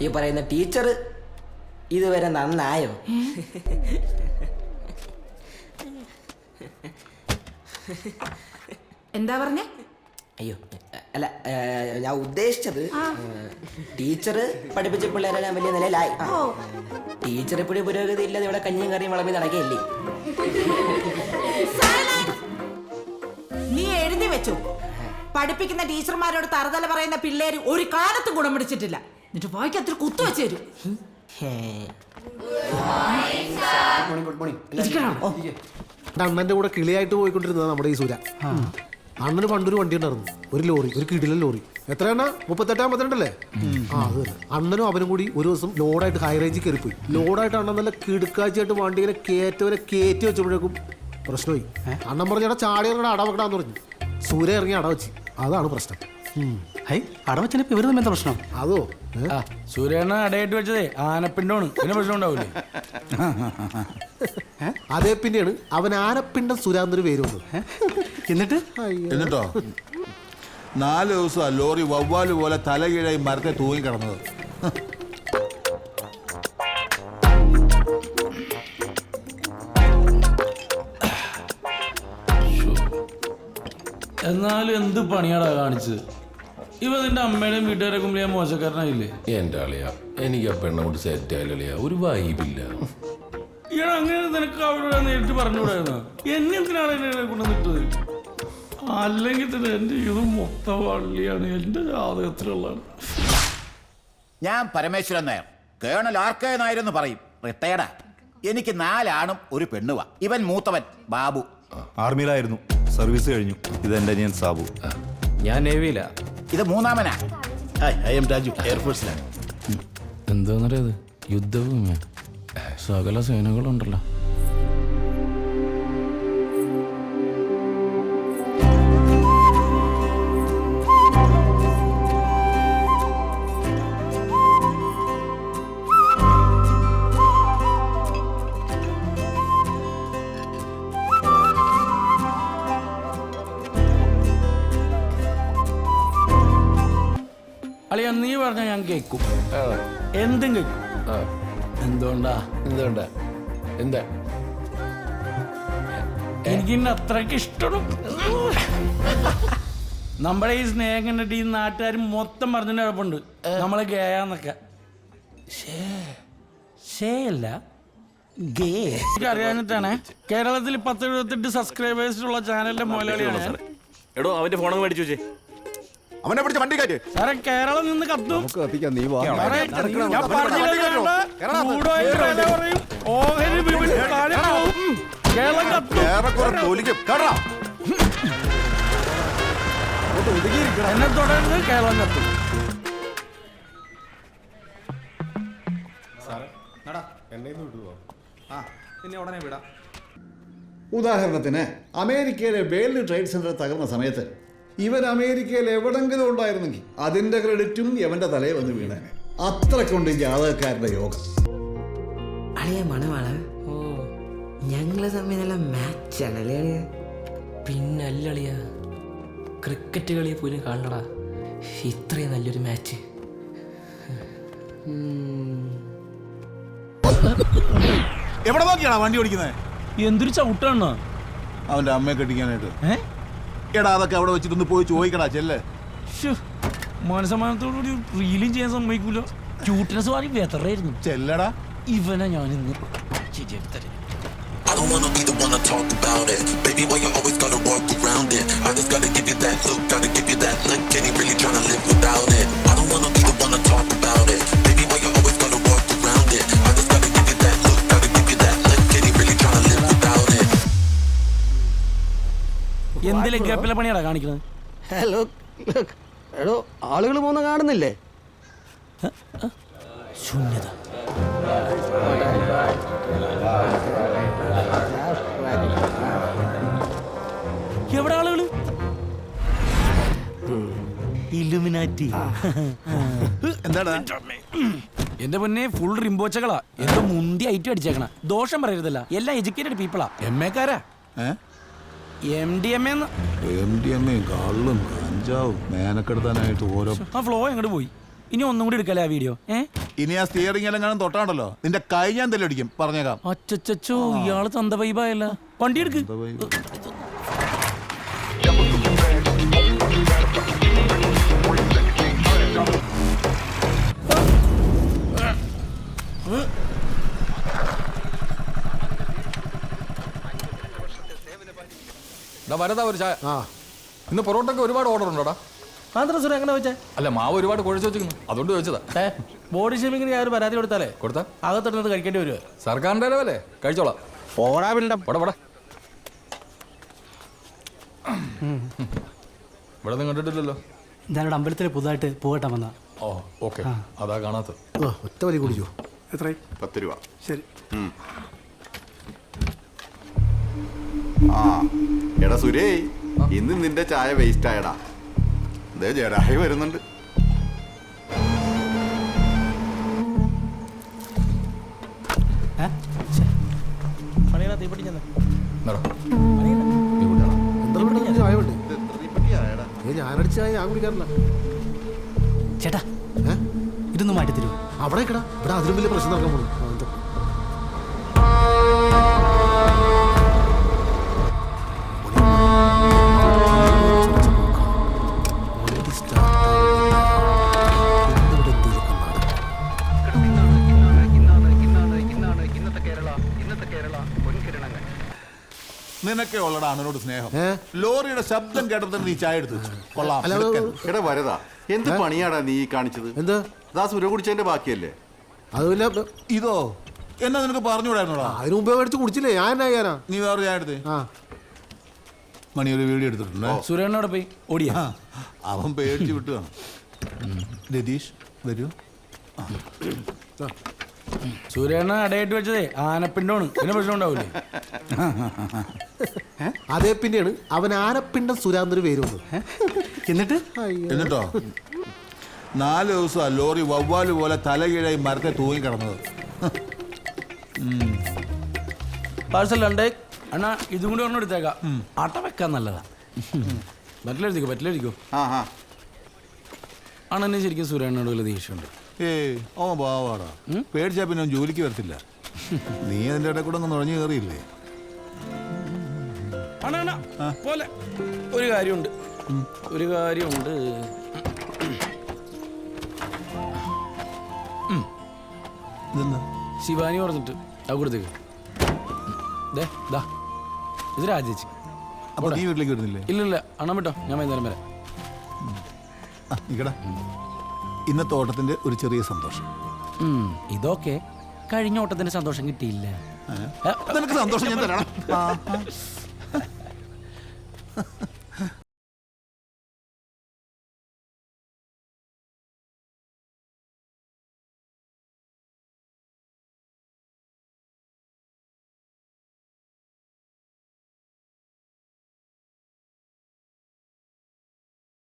ഈ പറയുന്ന ടീച്ചർ ഇതുവരെ നന്നായോ? എന്താ പറഞ്ഞേ? അയ്യോ അല്ല, ഞാൻ ഉദ്ദേശിച്ചത് ടീച്ചർ പഠിപ്പിച്ച പിള്ളേരെല്ലാം വലിയ നിലയിലായി. ടീച്ചർ ഇപ്പോഴും പുരോഗതി ഇല്ലാതെ ഇവിടെ കഞ്ഞിയും കറിയും വിളമ്പി നടക്കുകയല്ലേ? നീ എഴുതി വെച്ചു, പഠിപ്പിക്കുന്ന ടീച്ചർമാരോട് തറുതല പറയുന്ന പിള്ളേര് ഒരു കാലത്തും ഗുണം പിടിച്ചിട്ടില്ല. എന്നിട്ട് വായിക്ക് അത്ര കുത്തു വെച്ചു തരും. അണ്ണന്റെ കൂടെ കിളിയായിട്ട് പോയിക്കൊണ്ടിരുന്നത് നമ്മുടെ ഈ സൂര്യ. അണ്ണന് പണ്ടൊരു വണ്ടി ഉണ്ടായിരുന്നു, ഒരു ലോറി, ഒരു കിടിലൻ ലോറി. എത്രയാണ്? 38-52 ആ അത് തന്നെ. അണ്ണനും അവനും കൂടി ഒരു ദിവസം ലോഡായിട്ട് ഹൈ റേഞ്ചിൽ കയറിപ്പോയി. ലോഡായിട്ട് അണ്ണൻ നല്ല കിടുക്കാച്ചായിട്ട് വണ്ടി ഇങ്ങനെ കയറ്റി വെച്ചപ്പോഴേക്കും പ്രശ്നമായി. അണ്ണൻ പറഞ്ഞ ചാടി ഇറങ്ങി അടവെക്കടാന്ന് പറഞ്ഞു. സൂര്യ ഇറങ്ങി അടവെച്ച്. അതാണ് പ്രശ്നം. അടവച്ചനപ്പോ ഇവര് തമ്മിൽ എന്താ പ്രശ്നം? അതോ സൂര്യണ്ണ അടയായിട്ട് വെച്ചതേ ആനപ്പിണ്ടോണ്, പിന്നെ പ്രശ്നം ഉണ്ടാവില്ലേ? അതേ പിന്നെയാണ് അവൻ ആനപ്പിണ്ടം സുരാന്നൊരു പേര് വന്നത്. എന്നിട്ടോ 4 ദിവസം ലോറി വവ്വാല് പോലെ തലകീഴായി മരത്തെ തൂങ്ങി കിടന്നത്. എന്നാലും എന്ത് പണിയാടാ കാണിച്ചത്? ഇവ നിന്റെ അമ്മയുടെയും വീട്ടുകാരെ കുമ്പിളിയാ മോശക്കാരനായില്ലേ? എന്റെ അളിയാ, എനിക്ക് ആ പെണ്ണ കൊണ്ട് സെറ്റ് ആയില്ല, ഒരു വൈബില്ല. ഇയാൾ അങ്ങനെ നിനക്ക് അവരോട് നേരിട്ട് പറഞ്ഞുകൂടായിരുന്നു? എന്നെ എന്തിനാണ് എന്നെ കൊണ്ടുവന്നിട്ടത്? അല്ലെങ്കിൽ തന്നെ എന്റെ ഇത് മൊത്തം വള്ളിയാണ്, എന്റെ ജാതകത്തിലുള്ളതാണ്. ഞാൻ പരമേശ്വരൻ നായർ, കേണൽ ആർക്കെ നായരെന്ന് പറയും, റിട്ടയർഡാ. എനിക്ക് 4 ആണും ഒരു പെണ്ണുവാ. ഇവൻ മൂത്തവൻ ബാബു, ആർമിയിലായിരുന്നു, സർവീസ് കഴിഞ്ഞു. ഇതെന്റെ അനിയൻ സാബു. ഞാൻ നേവിയിലാ. ഇത് മൂന്നാമനാ. ഐ എം രാജു, എയർഫോഴ്സിലാണ്. എന്താന്നറിയത്? യുദ്ധഭൂമിയ, സകല സേനകളുണ്ടല്ലോ. അളിയാ, നീ പറഞ്ഞ ഞാൻ കേൾക്കും, എന്തും കേൾക്കും. എന്തുകൊണ്ടാ? എന്താ എനിക്ക് അത്രയ്ക്ക് ഇഷ്ടം. നമ്മുടെ ഈ സ്നേഹം കണ്ടിട്ട് ഈ നാട്ടുകാർ മൊത്തം പറഞ്ഞിട്ട് കുഴപ്പമുണ്ട് നമ്മളെ ഗേയാന്നൊക്കെ. ഷേയല്ല, ഗേ. എനിക്ക് അറിയാഞ്ഞിട്ടാണ്. കേരളത്തിൽ 10-78 സബ്സ്ക്രൈബേഴ്സ് ഉള്ള ചാനലിന്റെ മുതലാളിയാണ്. എടോ, അവന്റെ ഫോണൊന്ന് മേടിച്ചു വെച്ചേ. അവനെ പിടിച്ച് വണ്ടി കയറ്റി. സാറേ, കേരളം നിന്ന് കത്തും. ഞാൻ കേരളം കത്തും. എന്നെ തുടർന്ന് കേരളം കത്തും. ഉദാഹരണത്തിന് അമേരിക്കയിലെ വേൾഡ് ട്രേഡ് സെന്റർ തകർന്ന സമയത്ത് ഇവൻ അമേരിക്കയിൽ എവിടെങ്കിലും ഉണ്ടായിരുന്നെങ്കിൽ അതിന്റെ ക്രെഡിറ്റും ഇവന്റെ തലയിൽ വന്ന് വീണേനെ. അത്രക്കുണ്ട് ജാതകക്കാരുടെ യോഗം. അളിയ മണമാണ്. ഞങ്ങള് തമ്മിൽ നല്ല മാച്ചാണല്ലേ അളിയ? പിന്നല്ലളിയ, ക്രിക്കറ്റ് കളിയെ പോലും കാണണടാ ഇത്രയും നല്ലൊരു മാച്ച്. എവിടെ നോക്കിയാണോ വണ്ടി ഓടിക്കുന്നത്? എന്തൊരു ചവിട്ടാണ് അവന്റെ അമ്മയെ കെട്ടിക്കാനായിട്ട്. എടാ, അതൊക്കെ അവിടെ വെച്ചിട്ടൊന്ന് പോയി ചോദിക്കടാ, ചെല്ലേ. മനസമാനത്തോടുകൂടി റീലും ചെയ്യാൻ സമ്മതിക്കൂല. ക്യൂട്ട്നെസ് വാങ്ങി വെതറായിരുന്നു. ചെല്ലടാ. ഇവനെ ഞാൻ ഇന്ന് ശരിയാക്കി തരാം. I don't wanna be the one to talk about it. Baby, why you always gotta walk around it? I just gotta give you that look, gotta give you that look. Ain't really tryna live without it. I don't wanna be the one to talk about it. Baby, why you always gotta walk around it? I just gotta give you that look, gotta give you that look. Ain't really tryna live without it. എന്തിലെ ഗ്യാപ്പിലെ പണിയാടാ കാണിക്കുന്നത്? Hello, എടോ, ആളുകൾ പോകുന്ന കാണുന്നില്ലേ? ശൂന്യത. എവിടെ ആളുകള്? Illuminati. എന്താടാ? എന്റെ പൊന്നെ, ഫുൾ റിംബോച്ചകളാ. എന്തോ മുന്തി ഐറ്റം അടിച്ചേക്കണ. ദോഷം പറയരുതല്ല, എല്ലാം എഡ്യൂക്കേറ്റഡ് പീപ്പിളാ. MA-കാരാ. MDMA കള്ളും കഞ്ചാവും മേനക്കെടുത്താനായിട്ട് ഓരോ. ആ ഫ്ലോ എങ്ങോട്ട് പോയി? ഇനി ഒന്നും കൂടി എടുക്കല്ലേ ആ വീഡിയോ? ഇനി ആ സ്റ്റിയറിംഗ് എല്ലാം തൊട്ടാണ്ടല്ലോ നിന്റെ കൈ ഞാൻ തെല്ലടിക്കും പറഞ്ഞേക്കാം. അച്ചച്ചോ, ഇയാള് തന്ത വൈബായല്ല. വണ്ടി എടുക്ക്. വരതാ ഒരു ചായ. ഇന്ന് പൊറോട്ടൊക്കെ ഒരുപാട് ഓർഡർ ഉണ്ടോടാ? എങ്ങനെ വെച്ചേ? അല്ല, മാവ് ഒരുപാട് കുഴച്ച് വെച്ചിരിക്കുന്നു, അതുകൊണ്ട് ചോദിച്ചതാ. ബോഡി ഷേമിങ്ങിന് ഞാൻ ഒരു പരാതി കൊടുത്താലേ കൊടുത്താ അകത്തിടുന്നത് കഴിക്കേണ്ടി വരുമോ? സർക്കാരിന്റെ അല്ലേ, കഴിച്ചോളാം. പോടാ പിന്നെ. ഇവിടെ ഇവിടെ നിന്ന് കണ്ടിട്ടില്ലല്ലോ. ഞാനിവിടെ അമ്പലത്തിൽ പുതുതായിട്ട് പോകട്ടെ വന്ന. ഓ ഓക്കെ, അതാ കാണാത്ത. ഒറ്റ വലി കുടിച്ചോ. എത്ര? 10 രൂപ. ശരി. ആ എടാ സുരേ, ഇന്ന് നിന്റെ ചായ വേസ്റ്റ് ആയടാ. ദേ ജഡായി വരുന്നുണ്ട്. ഞാനടിച്ച ചായ ഞാൻ കുടിക്കാറില്ല. ചേട്ടാ ഇതൊന്നും മാറ്റി തരുമോ? അവിടെ കിടാ, ഇവിടെ അതിലും വലിയ പ്രശ്നം നടക്കാൻ പോകുന്നു. നിനക്കെ ഉള്ളടാ അണ്ണനോട് സ്നേഹം. ലോറിയുടെ ശബ്ദം കേട്ടപ്പോൾ നീ ചായ എടുത്തു വെച്ചു. കൊള്ളാം. എടാ വരതാ, എന്ത് പണിയാടാ നീ കാണിച്ചത്? എന്ത്? ദാ സുര കുടിച്ചതിന്റെ ബാക്കിയല്ലേ അത് പിന്നെ ഇതോ എന്നാ നിനക്ക് പറഞ്ഞുകൂടായിരുന്നോടാ? അതിന് മുമ്പേ മേടിച്ച് കുടിച്ചില്ലേ, ഞാൻ എന്നാ ചെയ്യാനാ? നീ വേറെ ചായ എടുത്തേ. മണി ഒരു വീഡിയോ എടുത്തിട്ടുണ്ട്. സുരേണ്ണോടെ പോയി ഓടിയ അവൻ പേടിച്ച് വിട്ടുകയാണ്. രതീഷ് വരൂ. സുരേണ്ണ അടയായിട്ട് വെച്ചതേ ആനപ്പിണ്ടോണ്, പിന്നെ പ്രശ്നം ഉണ്ടാവൂലേ? അതേ പിന്നെയാണ് അവൻ ആനപ്പിണ്ടം സുരാന്നൊരു പേര് വന്നു. എന്നിട്ടോ 4 ദിവസം ലോറി വവ്വാല് പോലെ തലകീഴായി മരത്തെ തൂങ്ങി കിടന്നത്. പാഴ്സൽ രണ്ടേ അണ്ണാ, ഇതും കൂടി ഒരെണ്ണം എടുത്തേക്കാം. അട്ട വെക്കാൻ നല്ലതാ. പറ്റിലെഴുതിക്കോ. അണ്ണനെ ശരിക്കും സുരേണ്ണോട് വലിയ ദേഷ്യമുണ്ട്. ഓ ബാവാടാ, പേടിച്ചാ പിന്നെ ജോലിക്ക് വരത്തില്ല. നീ അതിന്റെ ഇടയിൽ കൂടെ ഒന്ന് നുഴഞ്ഞു കയറിയില്ലേ? പോലെ ഒരു കാര്യമുണ്ട്. ശിവാനി പറഞ്ഞിട്ട് അത് കൊടുത്തേക്ക്. ഇത് രാജേച്ചി. അപ്പൊ നീ വീട്ടിലേക്ക് വരുന്നില്ലേ? ഇല്ല അണ്ണാ വിട്ടോ, ഞാൻ വൈകുന്നേരം വരാം. നിക്കടാ, ഇന്നത്തെ ഓട്ടത്തിന്റെ ഒരു ചെറിയ സന്തോഷം. ഇതൊക്കെ കഴിഞ്ഞ ഓട്ടത്തിന്റെ സന്തോഷം കിട്ടിയില്ല. നിനക്ക് സന്തോഷം ഞാൻ തരണം.